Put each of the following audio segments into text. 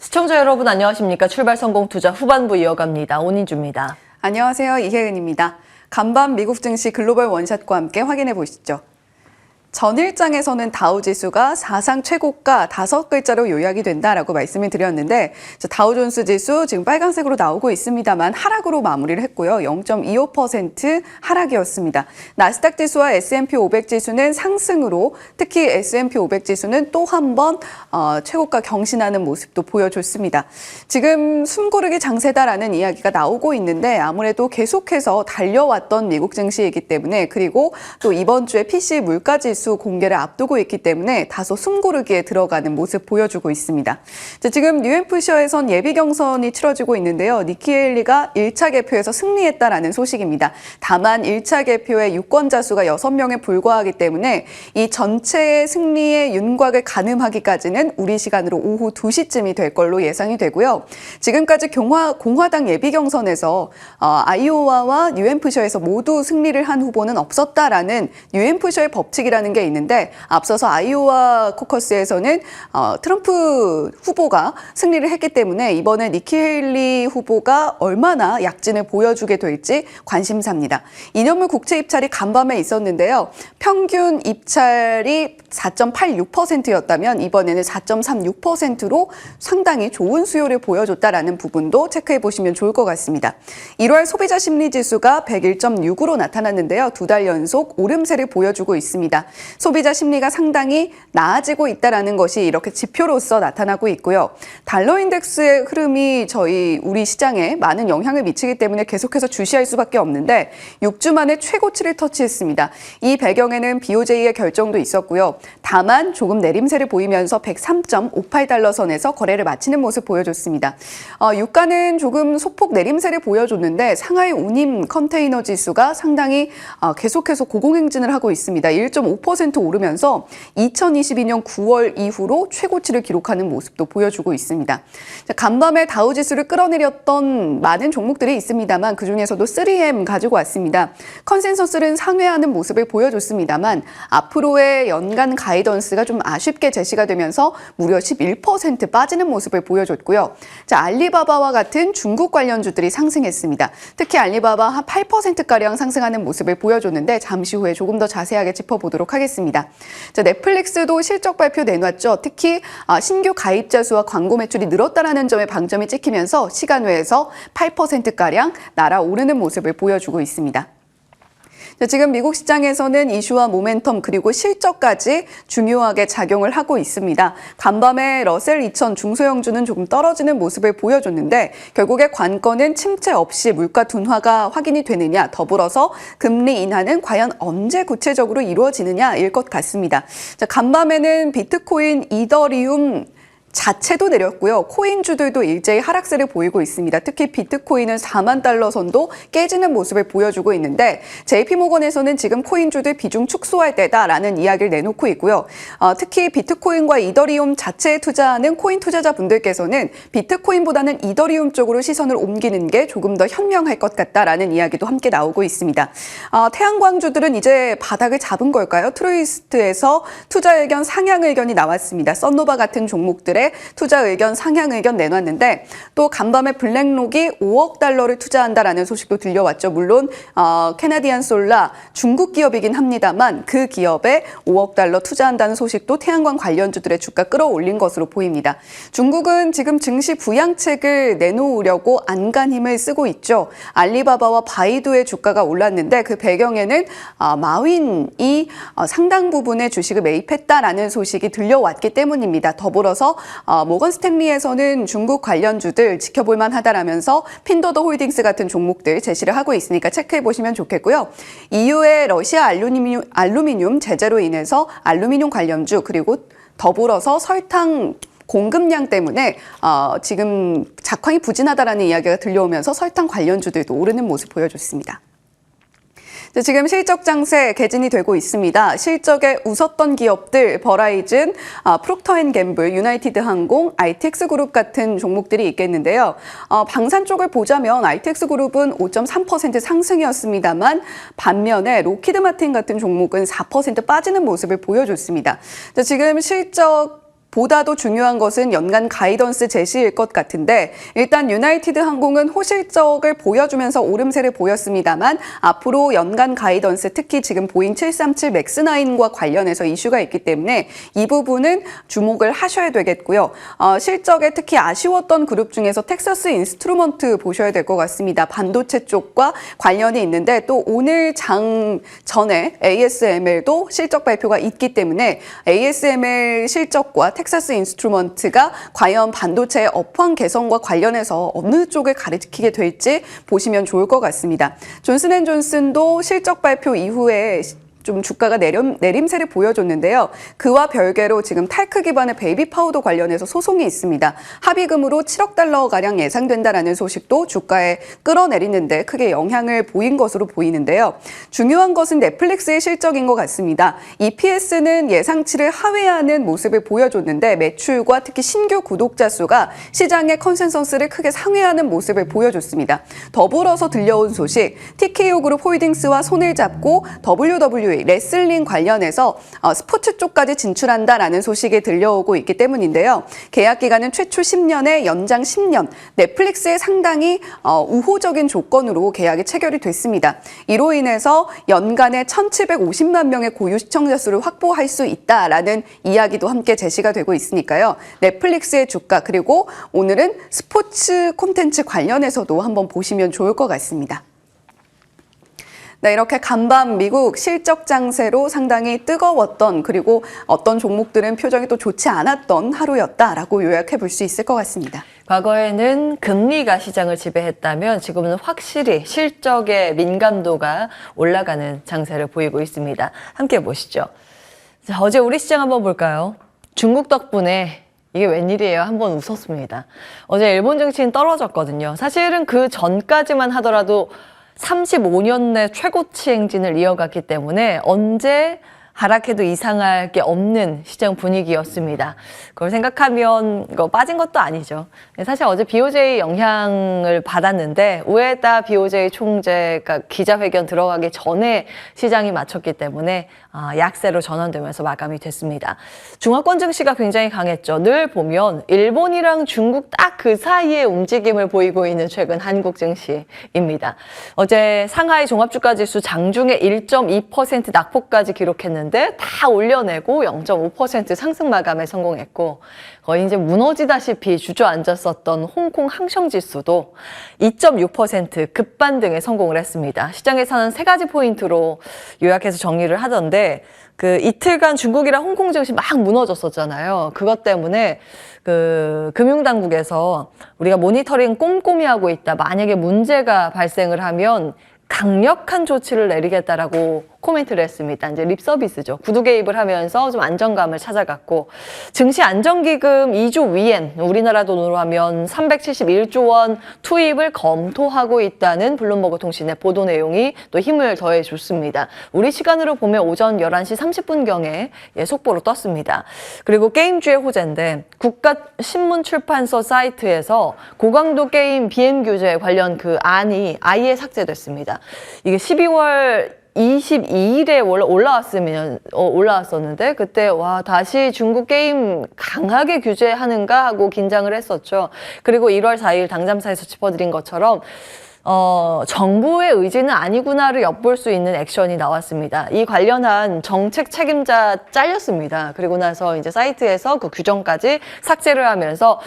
시청자 여러분 안녕하십니까? 출발 성공 투자 후반부 이어갑니다. 오인주입니다. 안녕하세요. 이혜은입니다. 간밤 미국 증시 글로벌 원샷과 함께 확인해 보시죠. 전일장에서는 다우지수가 사상 최고가 5글자로 요약이 된다라고 말씀을 드렸는데 다우존스 지수 지금 빨간색으로 나오고 있습니다만 하락으로 마무리를 했고요. 0.25% 하락이었습니다. 나스닥 지수와 S&P 500 지수는 상승으로 특히 S&P 500 지수는 또 한 번 최고가 경신하는 모습도 보여줬습니다. 지금 숨고르기 장세다라는 이야기가 나오고 있는데 아무래도 계속해서 달려왔던 미국 증시이기 때문에 그리고 또 이번 주에 PC 물가 지수 공개를 앞두고 있기 때문에 다소 숨고르기에 들어가는 모습 보여주고 있습니다. 지금 뉴햄프셔에선 예비 경선이 치러지고 있는데요. 니키 헤일리가 1차 개표에서 승리했다라는 소식입니다. 다만 1차 개표의 유권자 수가 6명에 불과하기 때문에 이 전체의 승리의 윤곽을 가늠하기까지는 우리 시간으로 오후 2시쯤이 될 걸로 예상이 되고요. 지금까지 공화당 예비 경선에서 아이오와와 뉴햄프셔에서 모두 승리를 한 후보는 없었다라는 뉴햄프셔의 법칙이라는 게 있는데 앞서서 아이오와 코커스에서는 트럼프 후보가 승리를 했기 때문에 이번에 니키 헤일리 후보가 얼마나 약진을 보여주게 될지 관심사입니다. 이념물 국채 입찰이 간밤에 있었는데요. 평균 입찰이 4.86%였다면 이번에는 4.36%로 상당히 좋은 수요를 보여줬다라는 부분도 체크해 보시면 좋을 것 같습니다. 1월 소비자 심리 지수가 101.6으로 나타났는데요. 2달 연속 오름세를 보여주고 있습니다. 소비자 심리가 상당히 나아지고 있다는 것이 이렇게 지표로서 나타나고 있고요. 달러 인덱스의 흐름이 우리 시장에 많은 영향을 미치기 때문에 계속해서 주시할 수밖에 없는데 6주 만에 최고치를 터치했습니다. 이 배경에는 BOJ의 결정도 있었고요. 다만 조금 내림세를 보이면서 103.58달러 선에서 거래를 마치는 모습 보여줬습니다. 유가는 조금 소폭 내림세를 보여줬는데 상하이 운임 컨테이너 지수가 상당히 계속해서 고공행진을 하고 있습니다. 1.5% 오르면서 2022년 9월 이후로 최고치를 기록하는 모습도 보여주고 있습니다. 간밤에 다우지수를 끌어내렸던 많은 종목들이 있습니다만 그중에서도 3M 가지고 왔습니다. 컨센서스는 상회하는 모습을 보여줬습니다만 앞으로의 연간 가이던스가 좀 아쉽게 제시가 되면서 무려 11% 빠지는 모습을 보여줬고요. 알리바바와 같은 중국 관련주들이 상승했습니다. 특히 알리바바 한 8%가량 상승하는 모습을 보여줬는데 잠시 후에 조금 더 자세하게 짚어보도록 하겠습니다. 넷플릭스도 실적 발표 내놨죠. 특히 신규 가입자 수와 광고 매출이 늘었다는 점에 방점이 찍히면서 시간 외에서 8%가량 날아오르는 모습을 보여주고 있습니다. 지금 미국 시장에서는 이슈와 모멘텀 그리고 실적까지 중요하게 작용을 하고 있습니다. 간밤에 러셀 2000 중소형주는 조금 떨어지는 모습을 보여줬는데 결국에 관건은 침체 없이 물가 둔화가 확인이 되느냐 더불어서 금리 인하는 과연 언제 구체적으로 이루어지느냐일 것 같습니다. 간밤에는 비트코인, 이더리움 자체도 내렸고요. 코인주들도 일제히 하락세를 보이고 있습니다. 특히 비트코인은 4만 달러 선도 깨지는 모습을 보여주고 있는데 JP모건에서는 지금 코인주들 비중 축소할 때다라는 이야기를 내놓고 있고요. 특히 비트코인과 이더리움 자체에 투자하는 코인 투자자분들께서는 비트코인보다는 이더리움 쪽으로 시선을 옮기는 게 조금 더 현명할 것 같다라는 이야기도 함께 나오고 있습니다. 태양광주들은 이제 바닥을 잡은 걸까요? 트루이스트에서 투자 의견 상향 의견이 나왔습니다. 썬노바 같은 종목들의 투자 의견, 상향 의견 내놨는데 또 간밤에 블랙록이 5억 달러를 투자한다라는 소식도 들려왔죠. 물론 캐나디안 솔라 중국 기업이긴 합니다만 그 기업에 5억 달러 투자한다는 소식도 태양광 관련주들의 주가 끌어올린 것으로 보입니다. 중국은 지금 증시 부양책을 내놓으려고 안간힘을 쓰고 있죠. 알리바바와 바이두의 주가가 올랐는데 그 배경에는 마윈이 상당 부분의 주식을 매입했다라는 소식이 들려왔기 때문입니다. 더불어서 모건 스탠리에서는 중국 관련주들 지켜볼만 하다라면서 핀더더 홀딩스 같은 종목들 제시를 하고 있으니까 체크해 보시면 좋겠고요. EU의 러시아 알루미늄 제재로 인해서 알루미늄 관련주 그리고 더불어서 설탕 공급량 때문에 지금 작황이 부진하다라는 이야기가 들려오면서 설탕 관련주들도 오르는 모습 보여줬습니다. 지금 실적 장세 개진이 되고 있습니다. 실적에 웃었던 기업들 버라이즌, 프록터앤갬블, 유나이티드 항공, ITX 그룹 같은 종목들이 있겠는데요. 방산 쪽을 보자면 ITX 그룹은 5.3% 상승이었습니다만 반면에 로키드 마틴 같은 종목은 4% 빠지는 모습을 보여줬습니다. 지금 실적 보다도 중요한 것은 연간 가이던스 제시일 것 같은데 일단 유나이티드 항공은 호실적을 보여주면서 오름세를 보였습니다만 앞으로 연간 가이던스 특히 지금 보잉 737 맥스9과 관련해서 이슈가 있기 때문에 이 부분은 주목을 하셔야 되겠고요. 실적에 특히 아쉬웠던 그룹 중에서 텍사스 인스트루먼트 보셔야 될 것 같습니다. 반도체 쪽과 관련이 있는데 또 오늘 장 전에 ASML도 실적 발표가 있기 때문에 ASML 실적과 텍사스 인스트루먼트가 과연 반도체의 업황 개선과 관련해서 어느 쪽을 가리키게 될지 보시면 좋을 것 같습니다. 존슨앤존슨도 실적 발표 이후에 좀 주가가 내림세를 보여줬는데요. 그와 별개로 지금 탈크 기반의 베이비 파우더 관련해서 소송이 있습니다. 합의금으로 7억 달러가량 예상된다라는 소식도 주가에 끌어내리는데 크게 영향을 보인 것으로 보이는데요. 중요한 것은 넷플릭스의 실적인 것 같습니다. EPS는 예상치를 하회하는 모습을 보여줬는데 매출과 특히 신규 구독자 수가 시장의 컨센서스를 크게 상회하는 모습을 보여줬습니다. 더불어서 들려온 소식, TKO 그룹 홀딩스와 손을 잡고 WWE 레슬링 관련해서 스포츠 쪽까지 진출한다라는 소식이 들려오고 있기 때문인데요. 계약 기간은 최초 10년에 연장 10년, 넷플릭스의 상당히 우호적인 조건으로 계약이 체결이 됐습니다. 이로 인해서 연간에 1,750만 명의 고유 시청자 수를 확보할 수 있다라는 이야기도 함께 제시가 되고 있으니까요. 넷플릭스의 주가 그리고 오늘은 스포츠 콘텐츠 관련해서도 한번 보시면 좋을 것 같습니다. 네, 이렇게 간밤 미국 실적 장세로 상당히 뜨거웠던 그리고 어떤 종목들은 표정이 또 좋지 않았던 하루였다라고 요약해 볼 수 있을 것 같습니다. 과거에는 금리가 시장을 지배했다면 지금은 확실히 실적의 민감도가 올라가는 장세를 보이고 있습니다. 함께 보시죠. 자, 어제 우리 시장 한번 볼까요? 중국 덕분에 이게 웬일이에요? 한번 웃었습니다. 어제 일본 증시는 떨어졌거든요. 사실은 그 전까지만 하더라도 35년 내 최고치 행진을 이어갔기 때문에 언제 하락해도 이상할 게 없는 시장 분위기였습니다. 그걸 생각하면 이거 빠진 것도 아니죠. 사실 어제 BOJ 영향을 받았는데 우에다 BOJ 총재가 기자회견 들어가기 전에 시장이 맞췄기 때문에 약세로 전환되면서 마감이 됐습니다. 중화권 증시가 굉장히 강했죠. 늘 보면 일본이랑 중국 딱 그 사이에 움직임을 보이고 있는 최근 한국 증시입니다. 어제 상하이 종합주가지수 장중에 1.2% 낙폭까지 기록했는데 다 올려내고 0.5% 상승 마감에 성공했고 거의 이제 무너지다시피 주저앉았었던 홍콩 항생지수도 2.6% 급반등에 성공을 했습니다. 시장에서는 세 가지 포인트로 요약해서 정리를 하던데 그 이틀간 중국이랑 홍콩 증시 막 무너졌었잖아요. 그것 때문에 그 금융당국에서 우리가 모니터링 꼼꼼히 하고 있다. 만약에 문제가 발생을 하면 강력한 조치를 내리겠다라고 코멘트를 했습니다. 이제 립 서비스죠. 구두 개입을 하면서 좀 안정감을 찾아갔고 증시 안정기금 2조 위엔, 우리나라 돈으로 하면 371조 원 투입을 검토하고 있다는 블룸버그 통신의 보도 내용이 또 힘을 더해줬습니다. 우리 시간으로 보면 오전 11시 30분경에 속보로 떴습니다. 그리고 게임주의 호재인데 국가신문출판서 사이트에서 고강도 게임 BM 규제 관련 그 안이 아예 삭제됐습니다. 이게 12월 22일에 원래 올라왔었는데 그때 와 다시 중국 게임 강하게 규제하는가 하고 긴장을 했었죠. 그리고 1월 4일 당잠사에서 짚어드린 것처럼 정부의 의지는 아니구나를 엿볼 수 있는 액션이 나왔습니다. 이 관련한 정책 책임자 잘렸습니다. 그리고 나서 이제 사이트에서 그 규정까지 삭제를 하면서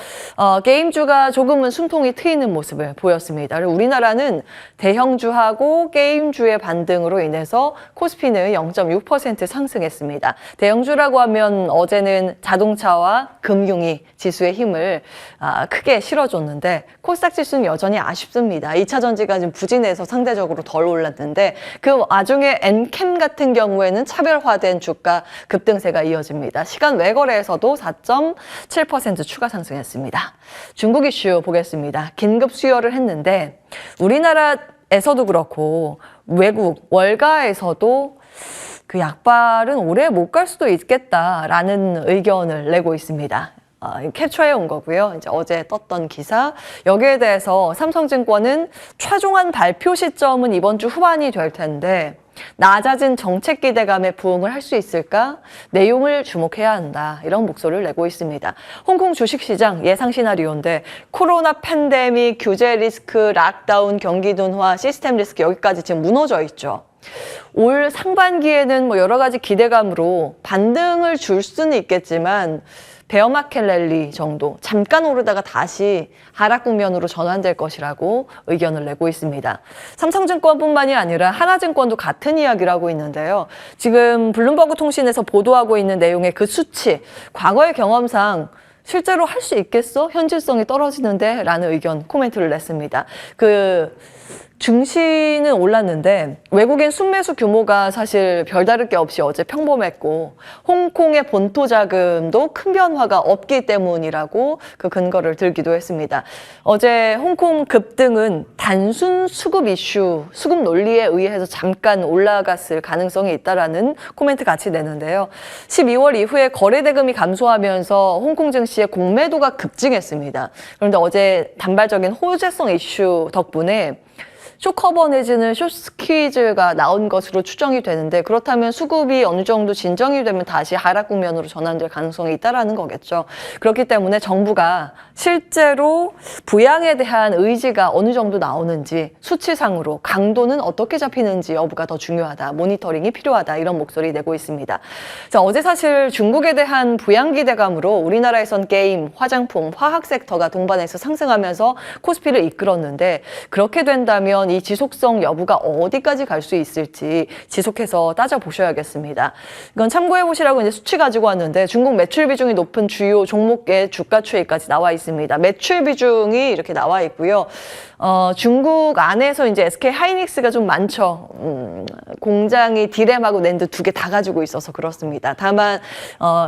게임주가 조금은 숨통이 트이는 모습을 보였습니다. 그리고 우리나라는 대형주하고 게임주의 반등으로 인해서 코스피는 0.6% 상승했습니다. 대형주라고 하면 어제는 자동차와 금융이 지수의 힘을 크게 실어줬는데 코스닥 지수는 여전히 아쉽습니다. 2차 전지가 좀 부진해서 상대적으로 덜 올랐는데 그 와중에 엔캠 같은 경우에는 차별화된 주가 급등세가 이어집니다. 시간 외거래에서도 4.7% 추가 상승했습니다. 중국 이슈 보겠습니다. 긴급 수혈을 했는데 우리나라에서도 그렇고 외국 월가에서도 그 약발은 오래 못 갈 수도 있겠다라는 의견을 내고 있습니다. 캡처해 온 거고요. 이제 어제 떴던 기사. 여기에 대해서 삼성증권은 최종한 발표 시점은 이번 주 후반이 될 텐데 낮아진 정책 기대감에 부응을 할 수 있을까? 내용을 주목해야 한다. 이런 목소리를 내고 있습니다. 홍콩 주식시장 예상 시나리오인데 코로나 팬데믹, 규제 리스크, 락다운, 경기 둔화, 시스템 리스크 여기까지 지금 무너져 있죠. 올 상반기에는 뭐 여러 가지 기대감으로 반등을 줄 수는 있겠지만 베어마켓 랠리 정도 잠깐 오르다가 다시 하락 국면으로 전환될 것이라고 의견을 내고 있습니다. 삼성증권뿐만이 아니라 하나증권도 같은 이야기를 하고 있는데요. 지금 블룸버그 통신에서 보도하고 있는 내용의 그 수치, 과거의 경험상 실제로 할 수 있겠어? 현실성이 떨어지는데? 라는 의견, 코멘트를 냈습니다. 증시는 올랐는데 외국인 순매수 규모가 사실 별다를 게 없이 어제 평범했고 홍콩의 본토 자금도 큰 변화가 없기 때문이라고 그 근거를 들기도 했습니다. 어제 홍콩 급등은 단순 수급 이슈, 수급 논리에 의해서 잠깐 올라갔을 가능성이 있다라는 코멘트 같이 내는데요. 12월 이후에 거래 대금이 감소하면서 홍콩 증시의 공매도가 급증했습니다. 그런데 어제 단발적인 호재성 이슈 덕분에 숏커버 내지는 숏스퀴즈가 나온 것으로 추정이 되는데 그렇다면 수급이 어느 정도 진정이 되면 다시 하락 국면으로 전환될 가능성이 있다라는 거겠죠. 그렇기 때문에 정부가 실제로 부양에 대한 의지가 어느 정도 나오는지 수치상으로 강도는 어떻게 잡히는지 여부가 더 중요하다. 모니터링이 필요하다. 이런 목소리 내고 있습니다. 자, 어제 사실 중국에 대한 부양 기대감으로 우리나라에선 게임, 화장품, 화학 섹터가 동반해서 상승하면서 코스피를 이끌었는데 그렇게 된다면 이 지속성 여부가 어디까지 갈 수 있을지 지속해서 따져보셔야겠습니다. 이건 참고해 보시라고 이제 수치 가지고 왔는데 중국 매출 비중이 높은 주요 종목의 주가 추이까지 나와 있습니다. 매출 비중이 이렇게 나와 있고요. 중국 안에서 이제 SK 하이닉스가 좀 많죠. 공장이 디램하고 낸드 두 개 다 가지고 있어서 그렇습니다. 다만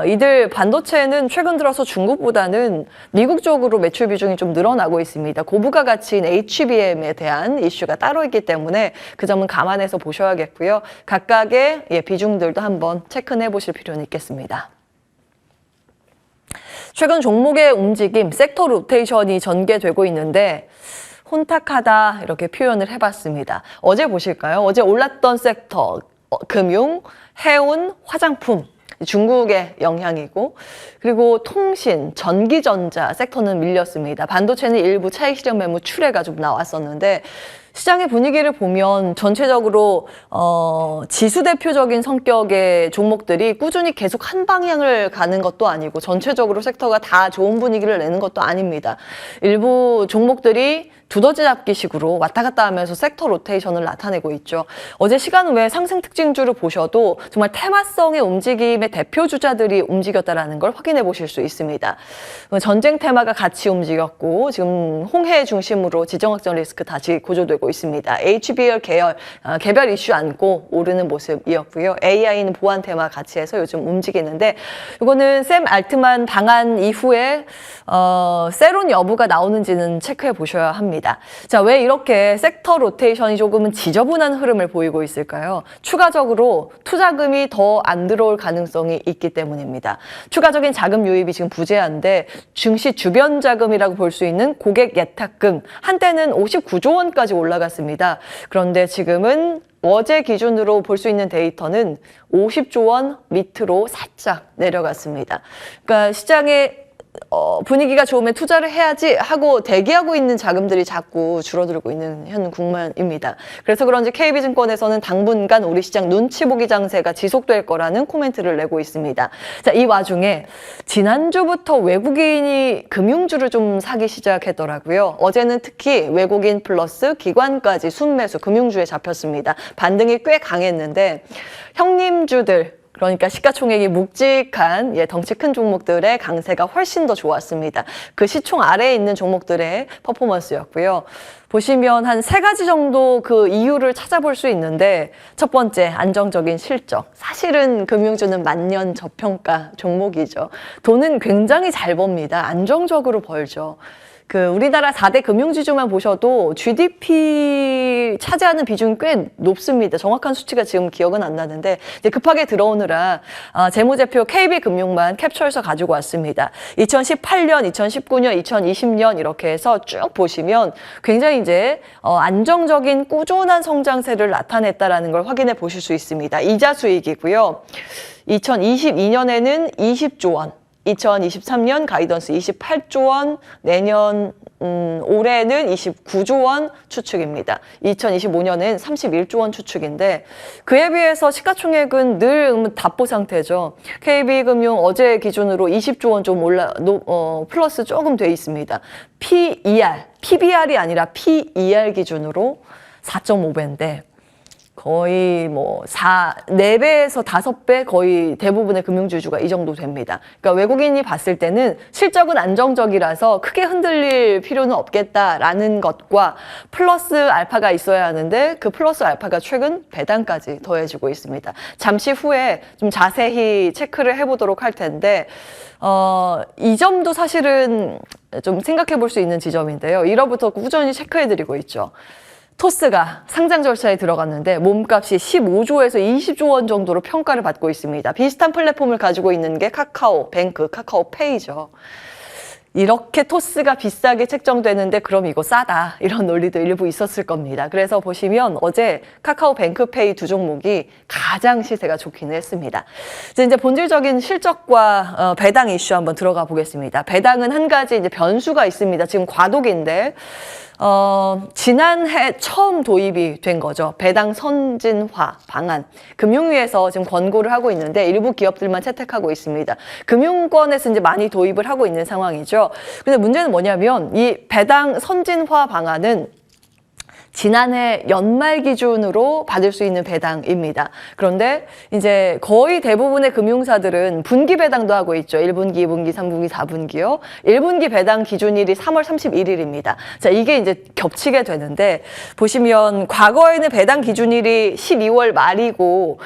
이들 반도체는 최근 들어서 중국보다는 미국 쪽으로 매출 비중이 좀 늘어나고 있습니다. 고부가 가치인 HBM에 대한 이슈가 따로 있기 때문에 그 점은 감안해서 보셔야겠고요. 각각의 비중들도 한번 체크해 보실 필요는 있겠습니다. 최근 종목의 움직임, 섹터 로테이션이 전개되고 있는데 혼탁하다 이렇게 표현을 해봤습니다. 어제 보실까요? 어제 올랐던 섹터, 금융, 해운, 화장품. 중국의 영향이고 그리고 통신, 전기전자 섹터는 밀렸습니다. 반도체는 일부 차익 실현 매물 출회가 좀 나왔었는데 시장의 분위기를 보면 전체적으로 지수 대표적인 성격의 종목들이 꾸준히 계속 한 방향을 가는 것도 아니고 전체적으로 섹터가 다 좋은 분위기를 내는 것도 아닙니다. 일부 종목들이 두더지 잡기식으로 왔다 갔다 하면서 섹터 로테이션을 나타내고 있죠. 어제 시간 외에 상승 특징주를 보셔도 정말 테마성의 움직임의 대표 주자들이 움직였다는 걸 확인해 보실 수 있습니다. 전쟁 테마가 같이 움직였고 지금 홍해 중심으로 지정학적 리스크 다시 고조되고 있습니다. HBR 계열, 개별 이슈 안고 오르는 모습이었고요. AI는 보안 테마 같이 해서 요즘 움직이는데 이거는 샘 알트만 방한 이후에 세론 여부가 나오는지는 체크해 보셔야 합니다. 자, 왜 이렇게 섹터 로테이션이 조금은 지저분한 흐름을 보이고 있을까요? 추가적으로 투자금이 더 안 들어올 가능성이 있기 때문입니다. 추가적인 자금 유입이 지금 부재한데 증시 주변 자금이라고 볼 수 있는 고객 예탁금 한때는 59조 원까지 올라갔습니다. 그런데 지금은 어제 기준으로 볼 수 있는 데이터는 50조 원 밑으로 살짝 내려갔습니다. 그러니까 시장에 분위기가 좋으면 투자를 해야지 하고 대기하고 있는 자금들이 자꾸 줄어들고 있는 현 국면입니다. 그래서 그런지 KB증권에서는 당분간 우리 시장 눈치 보기 장세가 지속될 거라는 코멘트를 내고 있습니다. 자, 이 와중에 지난주부터 외국인이 금융주를 좀 사기 시작했더라고요. 어제는 특히 외국인 플러스 기관까지 순매수 금융주에 잡혔습니다. 반등이 꽤 강했는데 형님주들 그러니까 시가총액이 묵직한 덩치 큰 종목들의 강세가 훨씬 더 좋았습니다. 그 시총 아래에 있는 종목들의 퍼포먼스였고요. 보시면 한 3가지 정도 그 이유를 찾아볼 수 있는데 첫 번째, 안정적인 실적. 사실은 금융주는 만년 저평가 종목이죠. 돈은 굉장히 잘 법니다. 안정적으로 벌죠. 우리나라 4대 금융지주만 보셔도 GDP 차지하는 비중이 꽤 높습니다. 정확한 수치가 지금 기억은 안 나는데 이제 급하게 들어오느라 재무제표 KB금융만 캡처해서 가지고 왔습니다. 2018년, 2019년, 2020년 이렇게 해서 쭉 보시면 굉장히 이제 안정적인 꾸준한 성장세를 나타냈다라는 걸 확인해 보실 수 있습니다. 이자 수익이고요. 2022년에는 20조 원. 2023년 가이던스 28조 원, 내년 올해는 29조 원 추측입니다. 2025년엔 31조 원 추측인데 그에 비해서 시가총액은 늘 답보 상태죠. KB금융 어제 기준으로 20조 원 좀 플러스 조금 돼 있습니다. PBR이 아니라 PER 기준으로 4.5배인데 거의 4배에서 5배 거의 대부분의 금융주주가 이 정도 됩니다. 그러니까 외국인이 봤을 때는 실적은 안정적이라서 크게 흔들릴 필요는 없겠다라는 것과 플러스 알파가 있어야 하는데 그 플러스 알파가 최근 배당까지 더해지고 있습니다. 잠시 후에 좀 자세히 체크를 해보도록 할 텐데 이 점도 사실은 좀 생각해 볼 수 있는 지점인데요. 1월부터 꾸준히 체크해드리고 있죠. 토스가 상장 절차에 들어갔는데 몸값이 15조에서 20조 원 정도로 평가를 받고 있습니다. 비슷한 플랫폼을 가지고 있는 게 카카오뱅크, 카카오페이죠. 이렇게 토스가 비싸게 책정되는데 그럼 이거 싸다 이런 논리도 일부 있었을 겁니다. 그래서 보시면 어제 카카오뱅크페이 두 종목이 가장 시세가 좋기는 했습니다. 이제 본질적인 실적과 배당 이슈 한번 들어가 보겠습니다. 배당은 한 가지 이제 변수가 있습니다. 지금 과도기인데 지난해 처음 도입이 된 거죠. 배당 선진화 방안. 금융위에서 지금 권고를 하고 있는데 일부 기업들만 채택하고 있습니다. 금융권에서 이제 많이 도입을 하고 있는 상황이죠. 근데 문제는 뭐냐면 이 배당 선진화 방안은 지난해 연말 기준으로 받을 수 있는 배당입니다. 그런데 이제 거의 대부분의 금융사들은 분기 배당도 하고 있죠. 1분기, 2분기, 3분기, 4분기요. 1분기 배당 기준일이 3월 31일입니다. 자, 이게 이제 겹치게 되는데 보시면 과거에는 배당 기준일이 12월 말이고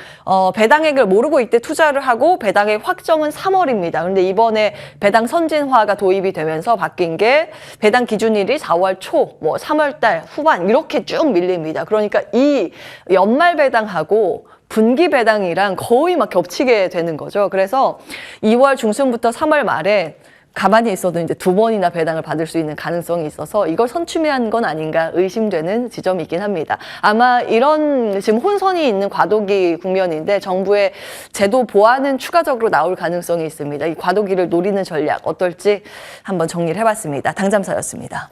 배당액을 모르고 이때 투자를 하고 배당액 확정은 3월입니다. 그런데 이번에 배당 선진화가 도입이 되면서 바뀐 게 배당 기준일이 4월 초, 3월 달 후반 이렇게 쭉 밀립니다. 그러니까 이 연말 배당하고 분기 배당이랑 거의 막 겹치게 되는 거죠. 그래서 2월 중순부터 3월 말에 가만히 있어도 이제 2번이나 배당을 받을 수 있는 가능성이 있어서 이걸 선취매한 건 아닌가 의심되는 지점이 있긴 합니다. 아마 이런 지금 혼선이 있는 과도기 국면인데 정부의 제도 보완은 추가적으로 나올 가능성이 있습니다. 이 과도기를 노리는 전략 어떨지 한번 정리를 해봤습니다. 당잠사였습니다.